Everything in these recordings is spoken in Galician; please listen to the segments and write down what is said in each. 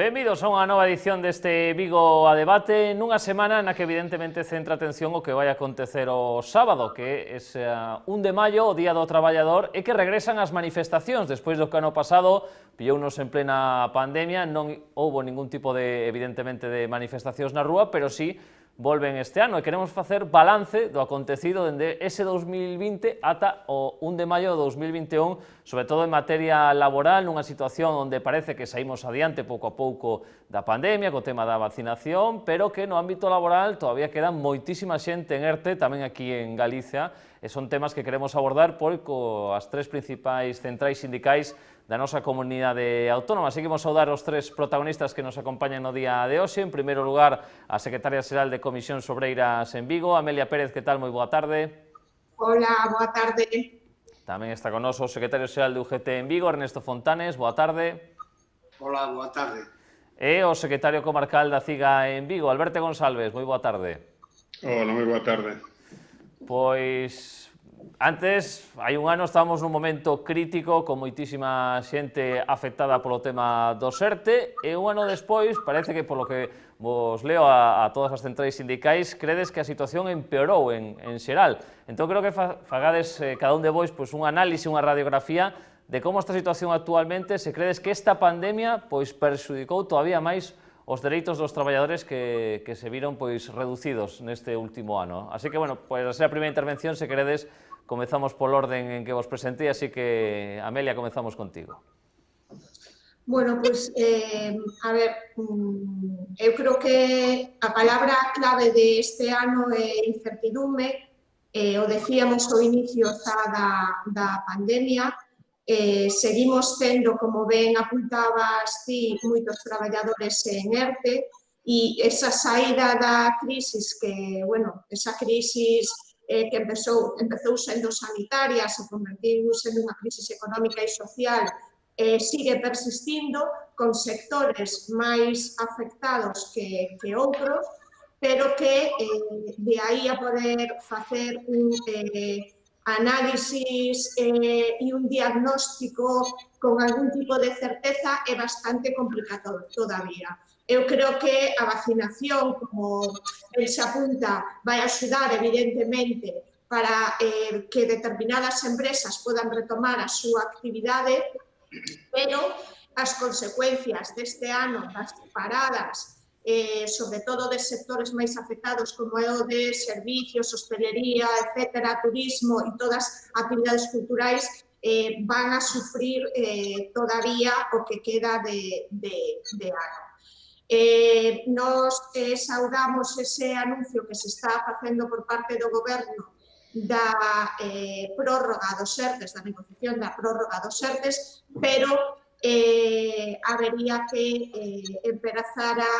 Benvidos a unha nova edición deste Vigo a Debate nunha semana na que evidentemente centra atención o que vai acontecer o sábado, que é ese 1 de maio, o Día do Traballador, e que regresan as manifestacións despois do que ano pasado pillounos en plena pandemia. Non houbo ningún tipo de, evidentemente, de manifestacións na rúa, pero sí volven este ano e queremos facer balance do acontecido dende ese 2020 ata o 1 de maio de 2021, sobre todo en materia laboral, nunha situación onde parece que saímos adiante pouco a pouco da pandemia, co tema da vacinación, pero que no ámbito laboral todavía queda moitísima xente en ERTE, tamén aquí en Galicia, e son temas que queremos abordar pois coas tres principais centrais sindicais da nosa comunidade autónoma. Así que vamos saudar os tres protagonistas que nos acompañan no día de hoxe. En primeiro lugar, a secretaria xeral de Comisións Obreiras en Vigo, Amelia Pérez, que tal? Moi boa tarde. Hola, boa tarde. Tamén está con nos o secretario xeral de UGT en Vigo, Ernesto Fontanes, boa tarde. Hola, boa tarde. E o secretario comarcal da CIGA en Vigo, Alberto González, moi boa tarde. Hola, moi boa tarde. Pois antes, hai un ano, estábamos nun momento crítico con moitísima xente afectada polo tema do ERTE e un ano despois, parece que polo que vos leo a todas as centrais sindicais, credes que a situación empeorou en xeral. Entón, creo que fagades cada un de vos pois, un análise, unha radiografía de como está a situación actualmente, se credes que esta pandemia pois, perxudicou todavía máis os dereitos dos traballadores que se viron pois, reducidos neste último ano. Así que, bueno, pois, a ser a primeira intervención, se queredes, comezamos polo orden en que vos presentei, así que, Amelia, comezamos contigo. Bueno, pois, a ver, eu creo que a palabra clave deste ano é incertidume, o decíamos ao inicio xa da pandemia, seguimos tendo, como ben apuntabas ti, moitos traballadores en ERTE, e esa saída da crisis que, bueno, esa crisis que empezou sendo sanitaria, se convertiuse nunha crisis económica e social, sigue persistindo con sectores máis afectados que outros, pero que de aí a poder facer un análisis e un diagnóstico con algún tipo de certeza é bastante complicado todavía. Eu creo que a vacinación, como el se apunta, vai axudar, evidentemente, para que determinadas empresas podan retomar a súa actividade, pero as consecuencias deste ano das paradas, sobre todo de sectores máis afectados como é o de servicios, hostelería, etcétera, turismo e todas as actividades culturais, van a sufrir todavía o que queda de ano. Nos saudamos ese anuncio que se está facendo por parte do Goberno da prórroga dos ERTES, da negociación da prórroga dos ERTES, pero habería que empezar a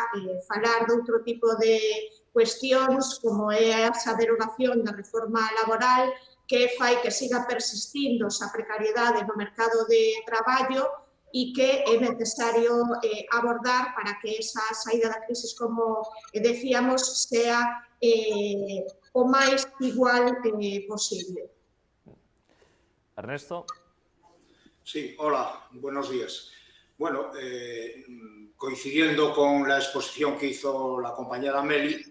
falar de outro tipo de cuestións, como é esa derogación da reforma laboral, que fai que siga persistindo esa precariedade no mercado de traballo e que é necesario abordar para que esa saída da crisis, como decíamos, sea o máis igual posible. Ernesto. Sí, hola, buenos días. Bueno, coincidiendo con la exposición que hizo la compañera Meli,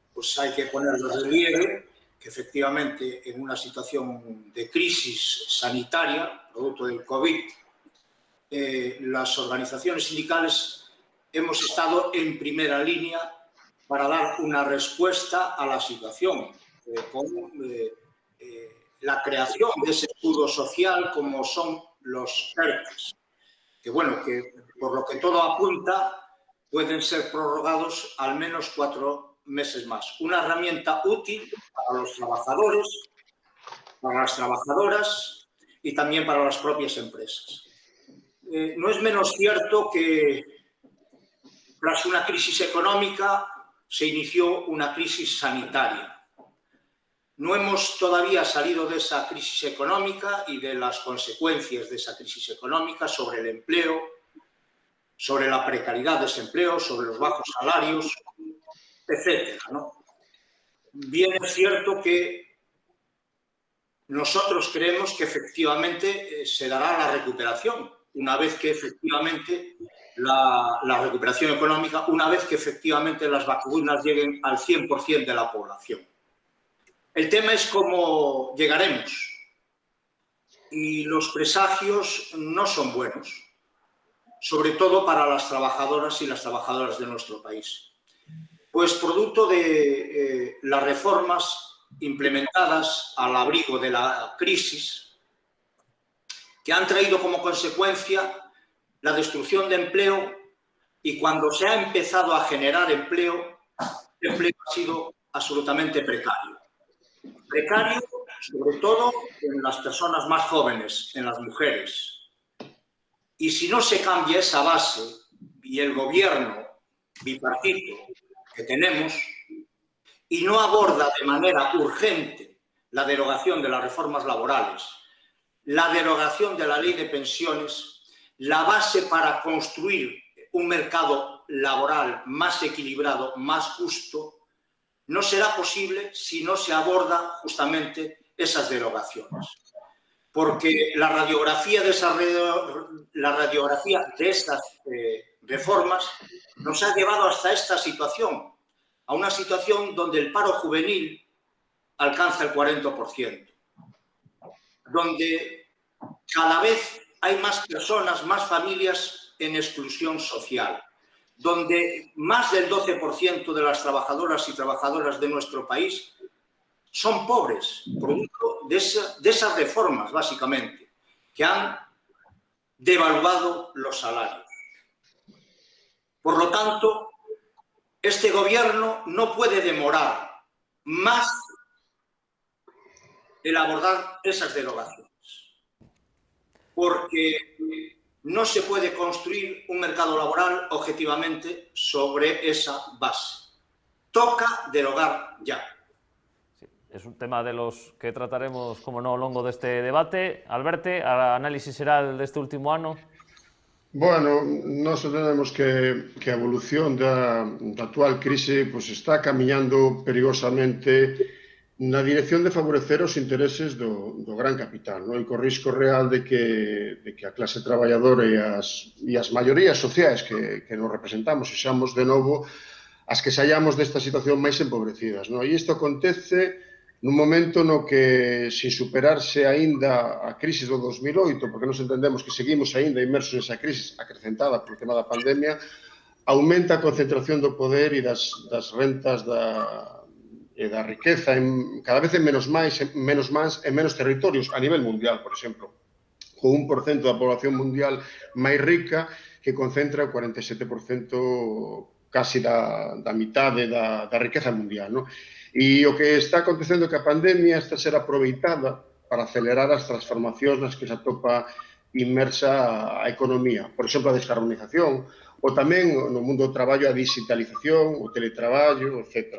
pues hay que poner de relieve que efectivamente en una situación de crisis sanitaria, producto del COVID, las organizaciones sindicales hemos estado en primera línea para dar una respuesta a la situación, con la creación de ese escudo social como son los ERTES, que bueno, que por lo que todo apunta pueden ser prorrogados al menos 4 meses más. Una herramienta útil para los trabajadores, para las trabajadoras y también para las propias empresas. No es menos cierto que tras una crisis económica se inició una crisis sanitaria. No hemos todavía salido de esa crisis económica y de las consecuencias de esa crisis económica sobre el empleo, sobre la precariedad de desempleo, sobre los bajos salarios, etcétera, ¿no? Bien es cierto que nosotros creemos que efectivamente se dará la recuperación una vez que efectivamente la recuperación económica una vez que efectivamente las vacunas lleguen al 100% de la población. El tema es cómo llegaremos y los presagios no son buenos, sobre todo para las trabajadoras y las trabajadoras de nuestro país. Pues producto de las reformas implementadas al abrigo de la crisis, que han traído como consecuencia la destrucción de empleo, y cuando se ha empezado a generar empleo, el empleo ha sido absolutamente precario. Precario, sobre todo en las personas más jóvenes, en las mujeres. Y si no se cambia esa base, y el gobierno bipartito que tenemos, y no aborda de manera urgente la derogación de las reformas laborales, la derogación de la ley de pensiones, la base para construir un mercado laboral más equilibrado, más justo, no será posible si no se aborda justamente esas derogaciones. Porque la radiografía de esas reformas nos ha llevado hasta esta situación, a una situación donde el paro juvenil alcanza el 40%, donde cada vez hay más personas, más familias en exclusión social, donde más del 12% de las trabajadoras y trabajadores de nuestro país son pobres, producto de esas reformas, básicamente, que han devaluado los salarios. Por lo tanto, este gobierno no puede demorar más el abordar esas derogaciones, porque no se puede construir un mercado laboral objetivamente sobre esa base. Toca derogar ya. Sí, es un tema de los que trataremos, como no, ao longo deste debate. Alberto, a análise xeral deste último ano? Bueno, nós entendemos que a evolución da actual crise pues, está camiñando perigosamente na dirección de favorecer os intereses do gran capital, non? E co risco real de que a clase traballadora e as maiorías sociais que nos representamos sexamos de novo as que saíamos desta situación máis empobrecidas, non? E isto acontece nun momento no que, sin superarse aínda a crise do 2008, porque nos entendemos que seguimos aínda inmersos nesa crise acrecentada polo tema da pandemia, aumenta a concentración do poder e das rentas e da riqueza cada vez en menos mans e menos territorios a nivel mundial, por exemplo, con 1% da población mundial máis rica que concentra o 47% casi da mitade da riqueza mundial, non? E o que está acontecendo é que a pandemia está a ser aproveitada para acelerar as transformacións nas que se atopa inmersa a economía. Por exemplo, a descarbonización, ou tamén no mundo do traballo a digitalización, o teletraballo, etc.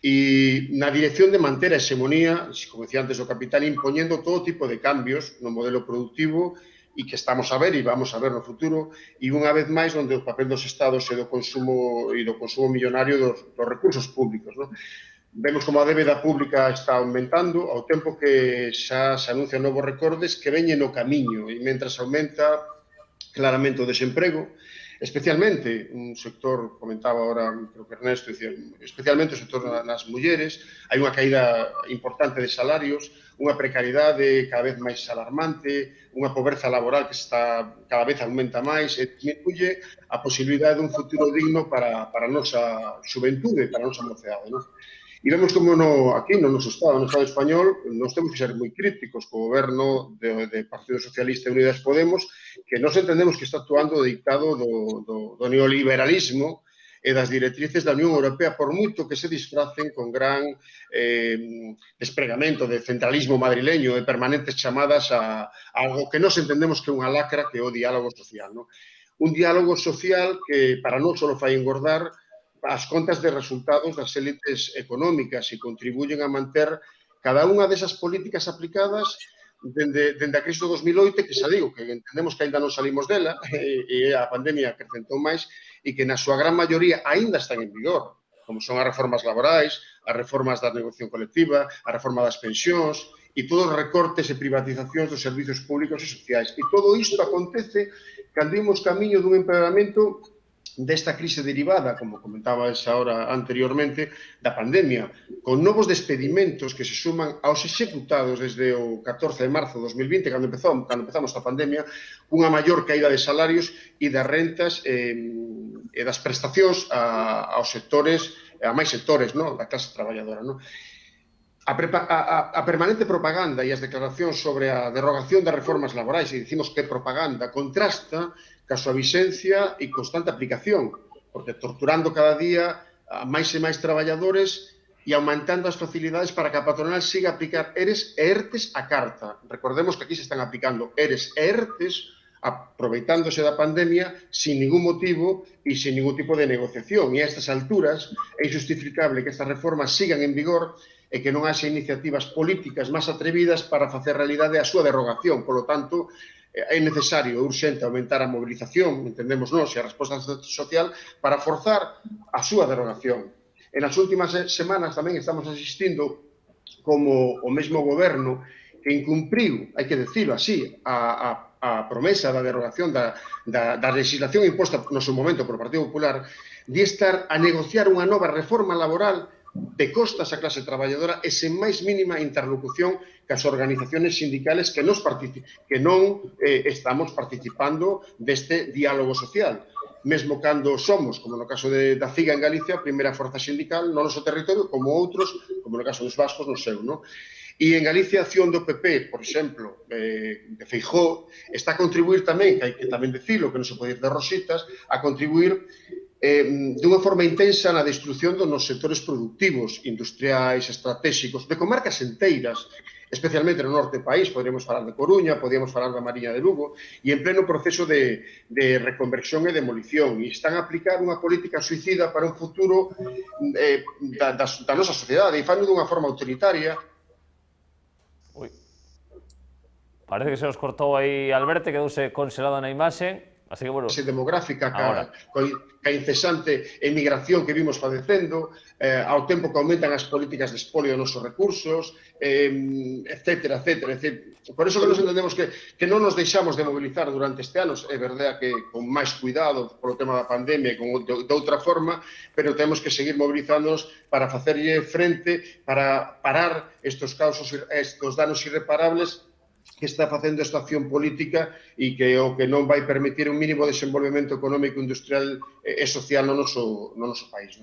E na dirección de manter a hexemonía, como decía antes, do capital, impoñendo todo tipo de cambios no modelo productivo e que estamos a ver e vamos a ver no futuro, e unha vez máis onde o papel dos estados e do consumo millonario dos recursos públicos, non? Vemos como a débeda pública está aumentando ao tempo que xa se anuncian novos recortes que veñen no camiño e mentras aumenta claramente o desemprego, especialmente un sector, comentaba ahora creo que Ernesto, especialmente o sector nas mulleres, hai unha caída importante de salarios, unha precariedade cada vez máis alarmante, unha pobreza laboral que cada vez aumenta máis e disminuye a posibilidade dun futuro digno para a nosa xuventude, para a nosa mocidade, non? E vemos como aquí no noso Estado, no Estado español, nos temos que ser moi críticos co goberno de Partido Socialista e Unidas Podemos, que nos entendemos que está actuando dictado do neoliberalismo e das directrices da Unión Europea, por moito que se disfracen con gran despregamento de centralismo madrileño e permanentes chamadas a algo que nos entendemos que é unha lacra, que é o diálogo social, non? Un diálogo social que para non só fai engordar as contas de resultados das élites económicas e contribuyen a manter cada unha desas políticas aplicadas dende a crise do 2008, que xa digo, que entendemos que ainda non salimos dela e a pandemia acrecentou máis e que na súa gran maioría ainda están en vigor, como son as reformas laborais, as reformas da negociación colectiva, a reforma das pensións e todos os recortes e privatizacións dos servizos públicos e sociais. E todo isto acontece cando imos camiño dun empeoramento desta crise derivada, como comentaba esa hora anteriormente, da pandemia, con novos despedimentos que se suman aos executados desde o 14 de marzo de 2020, cando empezamos a pandemia, unha maior caída de salarios e das rentas e das prestacións aos sectores, a máis sectores, non, da clase traballadora, non? A permanente propaganda e as declaracións sobre a derogación das reformas laborais, e dicimos que propaganda, contrasta ca súa vixencia e constante aplicación, porque torturando cada día a máis e máis traballadores e aumentando as facilidades para que a patronal siga a aplicar ERES e ERTES a carta. Recordemos que aquí se están aplicando ERES e ERTES aproveitándose da pandemia sin ningún motivo e sin ningún tipo de negociación. E a estas alturas é injustificable que estas reformas sigan en vigor e que non haxa iniciativas políticas máis atrevidas para facer realidade a súa derogación. Por lo tanto, é necesario e urxente aumentar a mobilización, entendemos nós, e a resposta social para forzar a súa derogación. En as últimas semanas tamén estamos asistindo como o mesmo goberno que incumpriu, hai que decirlo así, a promesa da derogación da legislación imposta no seu momento por o Partido Popular de estar a negociar unha nova reforma laboral de costas a clase traballadora e sen máis mínima interlocución cas organizacións sindicales que non estamos participando deste diálogo social. Mesmo cando somos, como no caso da CIGA en Galicia, a primeira forza sindical no noso territorio, como outros, como no caso dos vascos, no seu, non? E en Galicia, a acción do PP, por exemplo, de Feijóo, está a contribuir tamén, que hai que tamén decirlo, que non se pode ir de rositas, a contribuir dunha forma intensa na destrucción dos sectores productivos, industriais, estratégicos, de comarcas enteiras, especialmente no norte do país, poderíamos falar de Coruña, podríamos falar da Mariña de Lugo, e en pleno proceso de reconversión e demolición, e están a aplicar unha política suicida para un futuro da nosa sociedade, e fan dunha forma autoritaria. Ui. Parece que se nos cortou aí Alberto, quedouse congelado na imaxe. Así que, bueno, demográfica, ca incesante emigración que vimos padecendo, ao tempo que aumentan as políticas de expolio dos nosos recursos, etcétera, etcétera. Por eso que nos entendemos que non nos deixamos de mobilizar durante este ano, é verdade que con máis cuidado polo tema da pandemia e de outra forma, pero temos que seguir mobilizándonos para facerlle frente, para parar estes danos irreparables que está facendo esta acción política e que o que non vai permitir un mínimo desenvolvemento económico, industrial e social no noso país.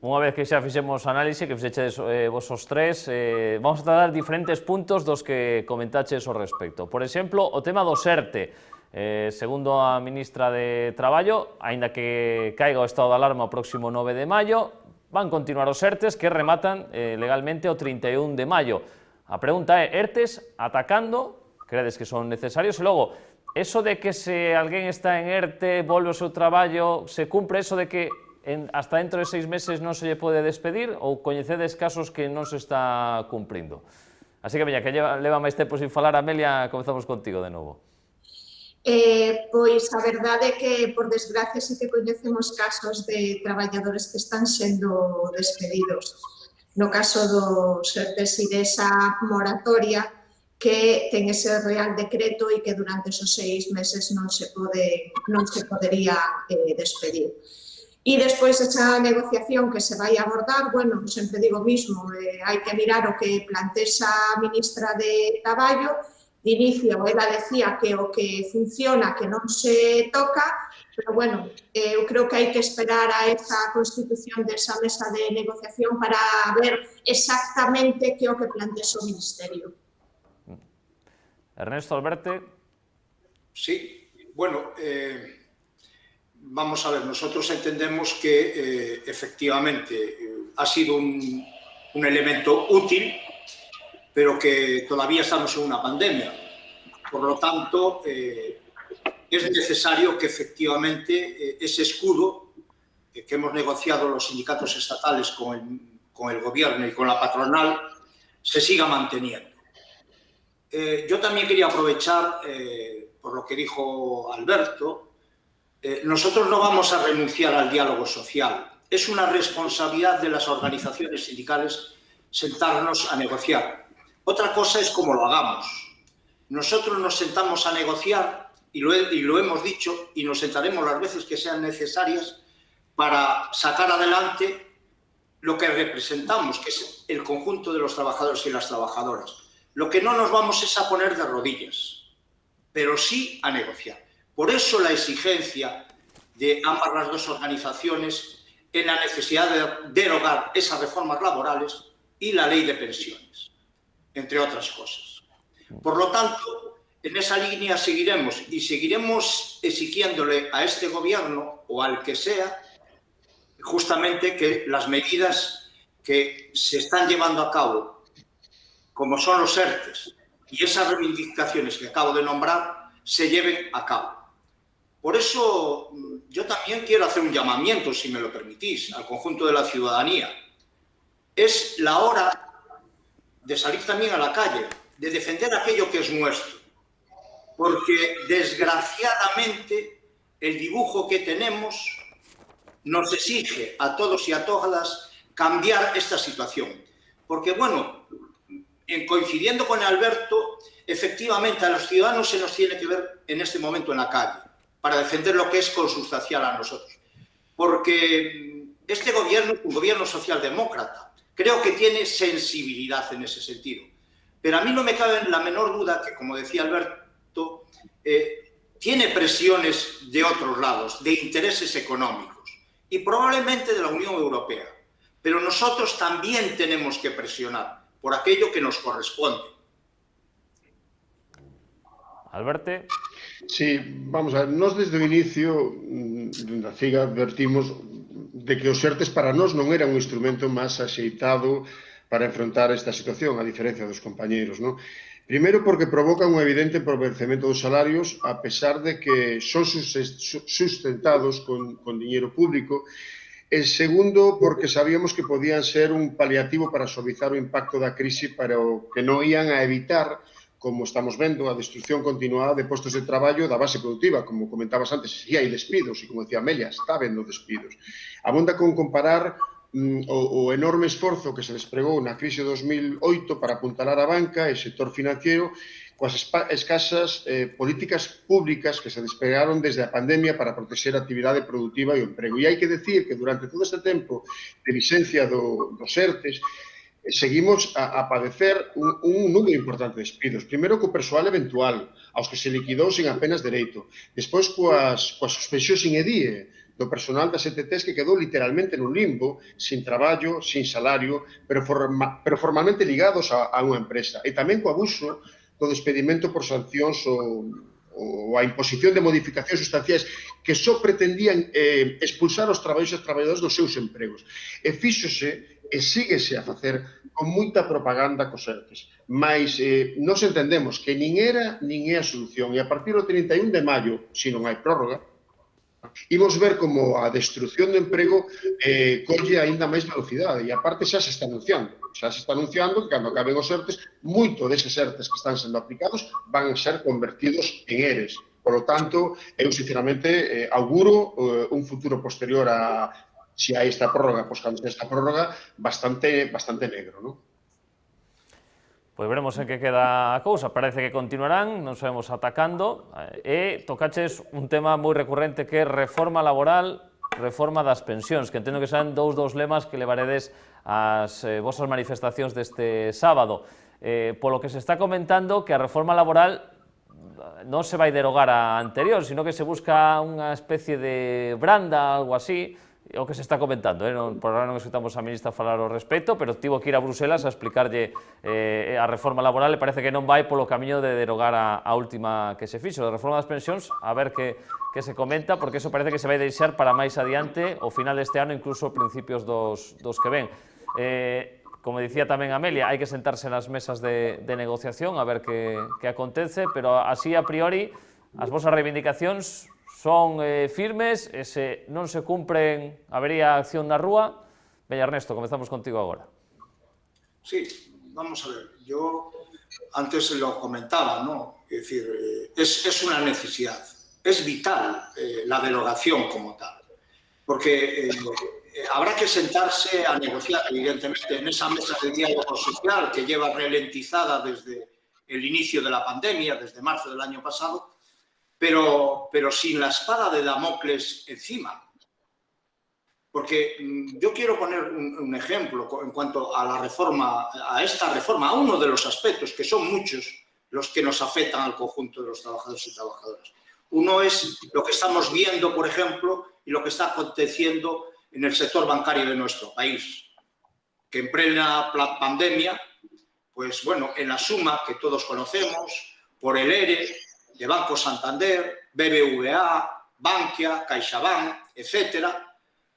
Unha vez que xa fixemos análise, que fixeches vos os tres, vamos a tratar diferentes puntos dos que comentaches ao respecto. Por exemplo, o tema do ERTE. Segundo a ministra de Traballo, aínda que caiga o estado de alarma o próximo 9 de maio, van continuar os ERTEs que rematan legalmente o 31 de maio. A pregunta é, ERTEs atacando, credes que son necesarios? E logo, eso de que se alguén está en ERTE, volve ao seu traballo, se cumpre eso de que hasta dentro de 6 meses non se lle pode despedir ou coñecedes casos que non se está cumprindo? Así que, veña, que leva máis tempo sin falar, Amelia, comezamos contigo de novo. Pois a verdade é que, por desgracia, sí que coñecemos casos de traballadores que están sendo despedidos. No caso dos ERTEs e desa moratoria que ten ese real decreto e que durante esos 6 meses non se podería despedir. E despois esa negociación que se vai abordar, bueno, sempre digo mismo, hai que mirar o que plantexa a ministra de Traballo. De inicio, ela decía que o que funciona, que non se toca, pero, bueno, eu creo que hai que esperar a esa constitución desa mesa de negociación para ver exactamente que o que plantexa o Ministerio. Ernesto, Alberto. Sí, bueno, vamos a ver, nosotros entendemos que efectivamente ha sido un elemento útil, pero que todavía estamos en una pandemia. Por lo tanto, es necesario que efectivamente ese escudo que hemos negociado los sindicatos estatales con el gobierno y con la patronal se siga manteniendo. Yo también quería aprovechar, por lo que dijo Alberto, nosotros no vamos a renunciar al diálogo social. Es una responsabilidad de las organizaciones sindicales sentarnos a negociar. Otra cosa es cómo lo hagamos. Nosotros nos sentamos a negociar, y lo hemos dicho, y nos sentaremos las veces que sean necesarias para sacar adelante lo que representamos, que es el conjunto de los trabajadores y las trabajadoras. Lo que no nos vamos es a poner de rodillas, pero sí a negociar. Por eso la exigencia de ambas las dos organizaciones en la necesidad de derogar esas reformas laborales y la ley de pensiones, entre otras cosas. Por lo tanto, en esa línea seguiremos y seguiremos exigiéndole a este gobierno o al que sea justamente que las medidas que se están llevando a cabo, como son los ERTEs y esas reivindicaciones que acabo de nombrar, se lleven a cabo. Por eso yo también quiero hacer un llamamiento, si me lo permitís, al conjunto de la ciudadanía. Es la hora de salir también a la calle, de defender aquello que es nuestro, porque desgraciadamente el dibujo que tenemos nos exige a todos y a todas cambiar esta situación. Porque, bueno, coincidiendo con Alberto, efectivamente a los ciudadanos se nos tiene que ver en este momento en la calle para defender lo que es consustancial a nosotros. Porque este gobierno es un gobierno socialdemócrata. Creo que tiene sensibilidad en ese sentido. Pero a mí no me cabe la menor duda que, como decía Alberto, tiene presiones de otros lados, de intereses económicos y probablemente de la Unión Europea. Pero nosotros también tenemos que presionar por aquello que nos corresponde. Alberto. Sí, vamos a ver, nós desde o inicio da CIG advertimos de que os ERTEs para nós non era un instrumento máis axeitado para enfrontar esta situación, a diferencia dos compañeiros, non? Primeiro, porque provoca un evidente empobrecemento dos salarios, a pesar de que son sustentados con diñeiro público. E segundo, porque sabíamos que podían ser un paliativo para suavizar o impacto da crise, pero que non ían a evitar, como estamos vendo, a destrucción continuada de postos de traballo da base productiva. Como comentabas antes, si hai despidos, e como decía Amelia, está habendo despidos. Abonda con comparar o enorme esforzo que se despregou na crise de 2008 para apuntalar a banca e o sector financiero coas escasas políticas públicas que se despregaron desde a pandemia para proteger a actividade productiva e o emprego. E hai que decir que durante todo este tempo de vigencia dos ERTEs seguimos a padecer un número importante de despidos. Primeiro co persoal eventual, aos que se liquidou sin apenas dereito. Despois coas suspensións sin edie do personal das ETTs que quedou literalmente nun limbo, sin traballo, sin salario, pero formalmente ligados a unha empresa. E tamén co abuso do despedimento por sancións ou a imposición de modificacións sustanciais que só pretendían expulsar os traballadores e as traballadoras dos seus empregos. E fíxose e síguese a facer con moita propaganda cos ERTEs. Mas nós entendemos que nin era nin é a solución. E a partir do 31 de maio, se non hai prórroga, imos ver como a destrucción do emprego colle aínda máis velocidade. E aparte xa se está anunciando. Xa se está anunciando que cando acaben os ERTEs, moito deses ERTEs que están sendo aplicados van a ser convertidos en ERES. Por lo tanto, eu sinceramente auguro un futuro posterior a se hai esta prórroga, pois cando esta prórroga, bastante negro, non? Pois veremos en que queda a cousa. Parece que continuarán, nos vemos atacando. E tocaches un tema moi recurrente que é reforma laboral, reforma das pensións, que entendo que serán dos lemas que levaredes ás vosas manifestacións deste sábado. Polo que se está comentando que a reforma laboral non se vai derogar a anterior, sino que se busca unha especie de branda, algo así, o que se está comentando, por ahora non escutamos a ministra falar ao respecto, pero tivo que ir a Bruselas a explicarlle a reforma laboral e parece que non vai polo camiño de derogar a última que se fixo, de reforma das pensións, a ver que se comenta, porque eso parece que se vai deixar para máis adiante, ao final deste ano, incluso principios dos que ven. Como dicía tamén Amelia, hai que sentarse nas mesas de negociación a ver que acontece, pero así a priori as vosas reivindicacións son firmes e se non se cumpren habería acción na rúa. Veña, Ernesto, comezamos contigo agora. Sí, vamos a ver, yo antes lo comentaba, ¿no? Es decir, es una necesidad, es vital la derogación como tal, porque habrá que sentarse a negociar, evidentemente, en esa mesa de diálogo social que lleva ralentizada desde el inicio de la pandemia, desde marzo del año pasado, pero sin la espada de Damocles encima. Porque yo quiero poner un ejemplo en cuanto a la reforma, a esta reforma, a uno de los aspectos, que son muchos los que nos afectan al conjunto de los trabajadores y trabajadoras. Uno es lo que estamos viendo, por ejemplo, y lo que está aconteciendo en el sector bancario de nuestro país, que en plena pandemia, pues bueno, en la suma que todos conocemos, por el ERE de Banco Santander, BBVA, Bankia, CaixaBank, etcétera,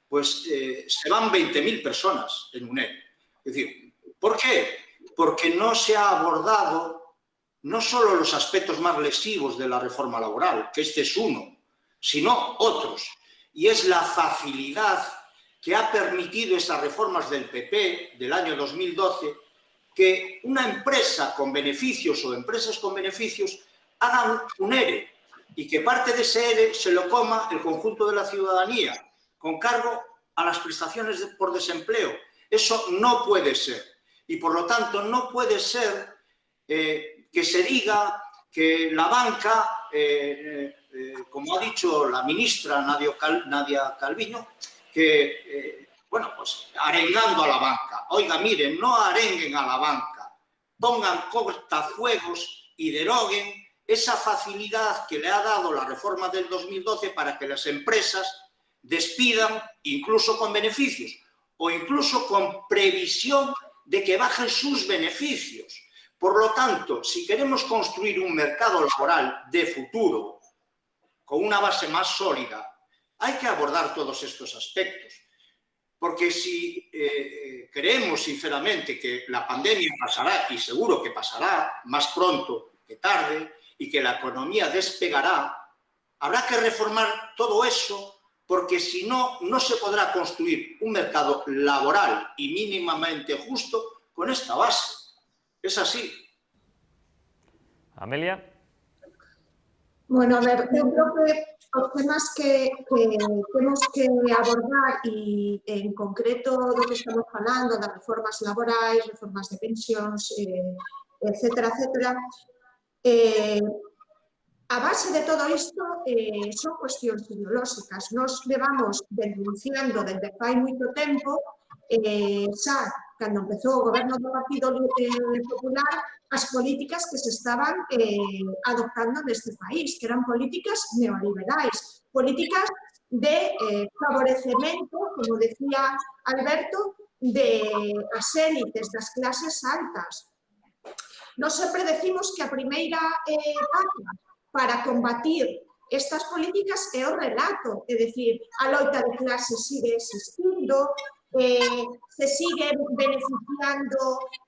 pues se van 20.000 personas en un ERE. Es decir, ¿por qué? Porque no se ha abordado no solo los aspectos más lesivos de la reforma laboral, que este es uno, sino otros. Y es la facilidad que ha permitido esas reformas del PP del año 2012 que una empresa con beneficios o empresas con beneficios hagan un ERE y que parte de ese ERE se lo coma el conjunto de la ciudadanía con cargo a las prestaciones por desempleo. Eso no puede ser. Y por lo tanto no puede ser que se diga que la banca, como ha dicho la ministra Nadia Calviño, que, bueno, pues arengando a la banca. Oiga, miren, no arenguen a la banca, pongan cortafuegos y deroguen esa facilidad que le ha dado la reforma del 2012 para que las empresas despidan incluso con beneficios o incluso con previsión de que bajen sus beneficios. Por lo tanto, si queremos construir un mercado laboral de futuro con una base más sólida, hay que abordar todos estos aspectos. Porque si creemos sinceramente que la pandemia pasará, y seguro que pasará más pronto que tarde, y que la economía despegará, habrá que reformar todo eso, porque si no, no se podrá construir un mercado laboral y mínimamente justo con esta base. Es así. Amelia. Bueno, a ver, yo creo que los temas que tenemos que abordar y en concreto lo que estamos hablando, las reformas laborais, reformas de pensións, etcétera, etcétera, a base de todo isto son cuestións ideolóxicas. Nos levamos denunciando desde fai moito tempo, xa cando empezou o goberno do Partido Popular, as políticas que se estaban adoptando neste país, que eran políticas neoliberais, políticas de favorecemento, como decía Alberto, de as élites, das clases altas. Nos sempre decimos que a primeira pata para combatir estas políticas é o relato, é dicir, a loita de clases sigue existindo, se sigue beneficiando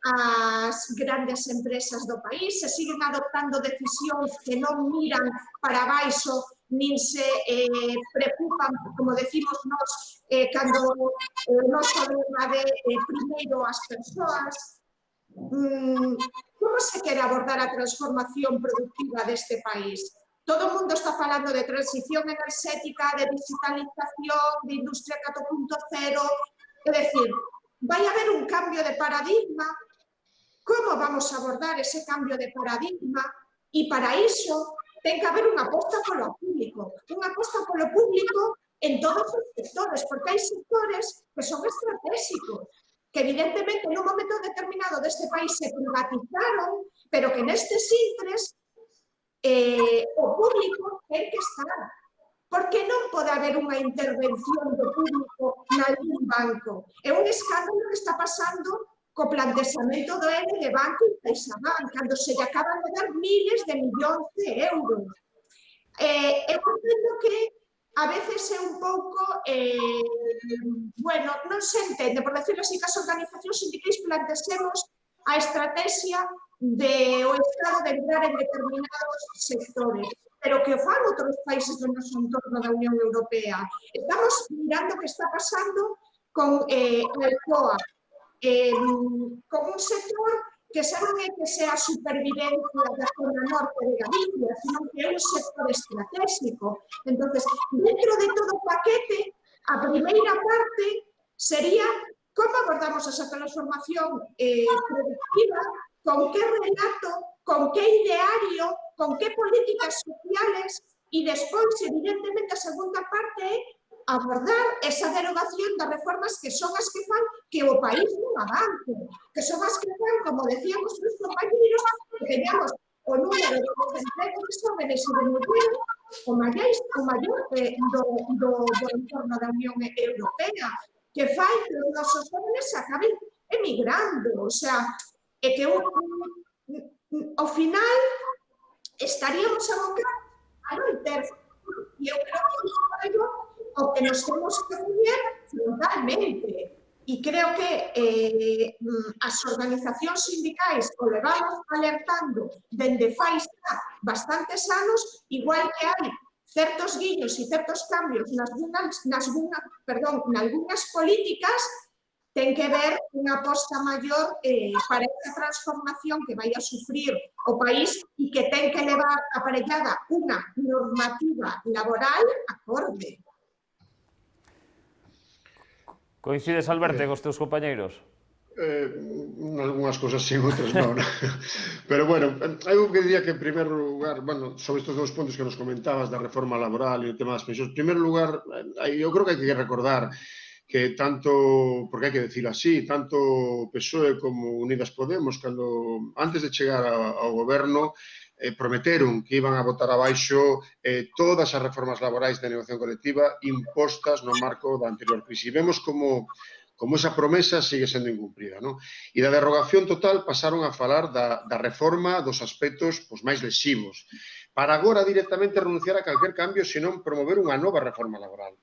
as grandes empresas do país, se siguen adoptando decisións que non miran para baixo nin se preocupan, como decimos nós, cando nos problema de primeiro as persoas. Como se quere abordar a transformación productiva deste país? Todo o mundo está falando de transición enerxética, de digitalización, de industria 4.0. É dicir, vai haber un cambio de paradigma. Como vamos a abordar ese cambio de paradigma? E para iso ten que haber unha aposta polo público. Unha aposta polo público en todos os sectores, porque hai sectores que son estratégicos, que evidentemente en un momento determinado deste país se privatizaron, pero que nestes intres o público ten que estar. Porque non pode haber unha intervención do público nalgún banco. É un escándalo que está pasando co plantexamento do ERE de Banco e CaixaBank, cando se lle acaban de dar miles de millóns de euros. Eu entendo que a veces é un pouco, bueno, non se entende, por decirlo así, que as organizacións sindicais plantexemos a estrategia do Estado de entrar en determinados sectores, pero que o fan outros países do noso entorno da Unión Europea. Estamos mirando o que está pasando con Alcoa, con un sector que xa non é que sea supervivencia da zona norte de Galicia, sino que é un sector estratégico. Entonces, dentro de todo o paquete, a primeira parte sería como abordamos esa transformación productiva, con qué relato, con qué ideario, con qué políticas sociales e despois, evidentemente, a segunda parte é abordar esa derogación das reformas que son as que fan que o país non avance, que son as que fan, como decíamos os compañeros, que teñamos o número de desemprego de jóvenes e de mulleres o maior do entorno da Unión Europea, que fai que os nosos jóvenes acaben emigrando, o sea, é que ao final estaríamos abocados a non ter futuro. E eu creo que iso é o que nos temos que poñer frontalmente. E creo que as organizacións sindicais o levamos alertando dende fai bastantes anos, igual que hai certos guiños e certos cambios nalgúnas políticas, ten que ver unha aposta maior para esa transformación que vai a sufrir o país e que ten que levar aparellada unha normativa laboral acorde. Coincides, Alberto, cos teus compañeiros? Algunhas cousas sí, outras non. Pero, bueno, eu que diría que, en primer lugar, bueno, sobre estes dous puntos que nos comentabas da reforma laboral e o tema das pensións, en primer lugar, eu creo que hai que recordar que tanto, porque hai que decirlo así, tanto PSOE como Unidas Podemos, cando antes de chegar ao goberno, prometeron que iban a botar abaixo todas as reformas laborais de negociación colectiva impostas no marco da anterior crise. E vemos como esa promesa sigue sendo incumprida, non? E da derogación total pasaron a falar da reforma dos aspectos máis lesivos, para agora directamente renunciar a calquer cambio, senón promover unha nova reforma laboral.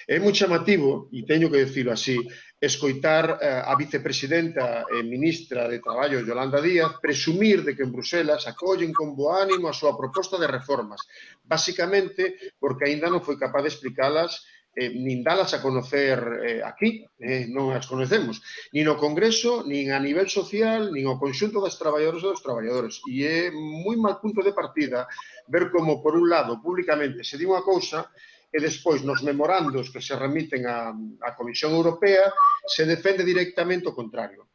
É moi chamativo, e teño que dicilo así, escoitar a vicepresidenta e ministra de Traballo, Yolanda Díaz, presumir de que en Bruselas acollen con bo ánimo a súa proposta de reformas, basicamente porque aínda non foi capaz de explicalas nin dalas a conocer aquí, non as conocemos, nin no Congreso, nin a nivel social, nin ao conxunto das traballadoras e dos traballadores. E é moi mal punto de partida ver como, por un lado, públicamente se di unha cousa e despois nos memorandos que se remiten á Comisión Europea se defende directamente o contrario.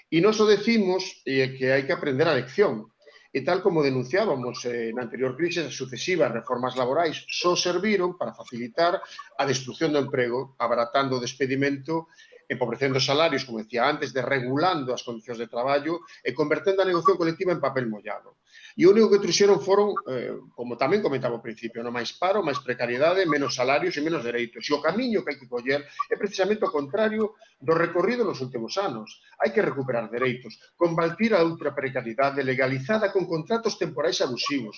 E nós o decimos que hai que aprender a lección. E tal como denunciábamos na anterior crise, as sucesivas reformas laborais só serviron para facilitar a destrucción do emprego, abaratando o despedimento, empobrecendo os salarios, como decía antes, desregulando as condicións de traballo e convertendo a negociación colectiva en papel mollado. E o único que trouxeron foron, como tamén comentaba ao principio, máis paro, máis precariedade, menos salarios e menos dereitos. E o camiño que hai que coller é precisamente o contrario do recorrido nos últimos anos. Hai que recuperar dereitos, combatir a ultraprecariedade legalizada con contratos temporais abusivos,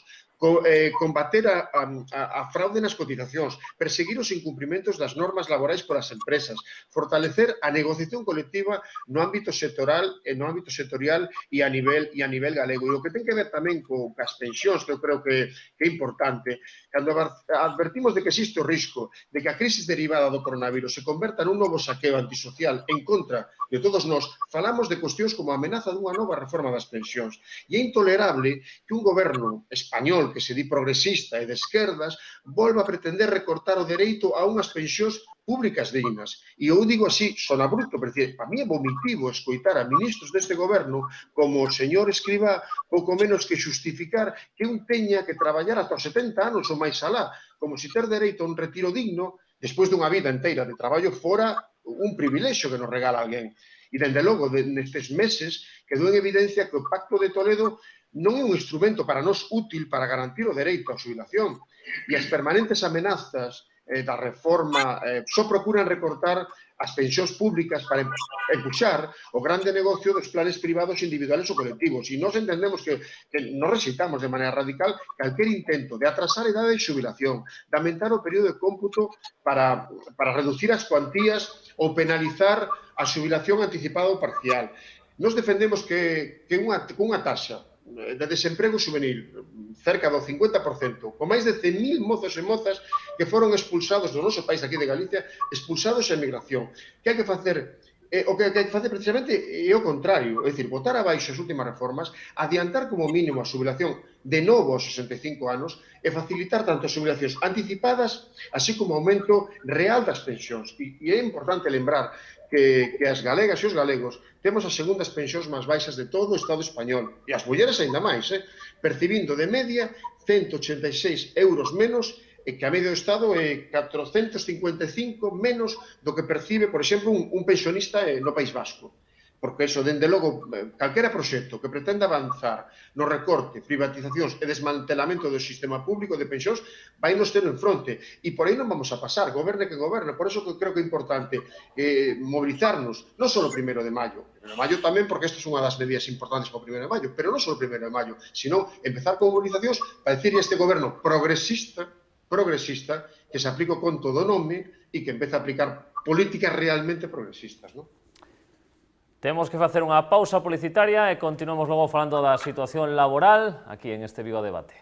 combater a fraude nas cotizacións, perseguir os incumprimentos das normas laborais polas empresas, fortalecer a negociación colectiva no ámbito sectorial e a nivel galego. E o que ten que ver tamén cas pensións, que eu creo que é importante, cando advertimos de que existe o risco de que a crise derivada do coronavirus se converta nun novo saqueo antisocial en contra de todos nós, falamos de cuestións como a amenaza dunha nova reforma das pensións. E é intolerable que un goberno español que se di progresista e de esquerdas volva a pretender recortar o dereito a unhas pensións públicas dignas. E eu digo así, son abrupto, porque para mí é vomitivo escoitar a ministros deste goberno como o señor Escrivá pouco menos que xustificar que un teña que traballar ata os 70 anos ou máis alá, como se ter dereito a un retiro digno despois dunha vida inteira de traballo fora un privilexio que nos regala alguén. E, dende logo, nestes meses, quedou en evidencia que o Pacto de Toledo non é un instrumento para nós útil para garantir o dereito á xubilación. E as permanentes amenazas da reforma só procuran recortar as pensións públicas para empuxar o grande negocio dos planes privados individuales ou colectivos. E nós entendemos que nos rexeitamos de maneira radical calquer intento de atrasar a idade de xubilación, de aumentar o período de cómputo para reducir as cuantías ou penalizar a xubilación anticipada ou parcial. Nos defendemos que unha taxa de desemprego juvenil cerca do 50%, con máis de 100.000 mozos e mozas que foron expulsados do noso país, aquí de Galicia, expulsados a emigración. Que hai que facer o que hai que facer precisamente é o contrario, é dicir, botar abaixo as últimas reformas, adiantar como mínimo a xubilación de novo aos 65 anos e facilitar tanto as xubilacións anticipadas, así como aumento real das pensións. E é importante lembrar que as galegas e os galegos temos as segundas pensións máis baixas de todo o Estado español, e as mulleres ainda máis, percibindo de media 186 euros menos, e que a medio do Estado é 455 menos do que percibe, por exemplo, un pensionista no País Vasco. Porque eso, dende logo, calquera proxecto que pretenda avanzar no recorte, privatizacións e desmantelamento do sistema público de pensións vai nos ter en fronte. E por aí non vamos a pasar, goberne que goberne. Por eso que creo que é importante mobilizarnos, non só o 1 de maio. O 1 de maio tamén, porque isto é unha das medidas importantes para o 1 de maio, pero non só o 1 de maio, sino empezar con mobilizacións para decir a este goberno progresista que se aplica o conto do nome e que empeza a aplicar políticas realmente progresistas, non? Temos que facer unha pausa publicitaria e continuamos logo falando da situación laboral aquí en este Vigo Debate.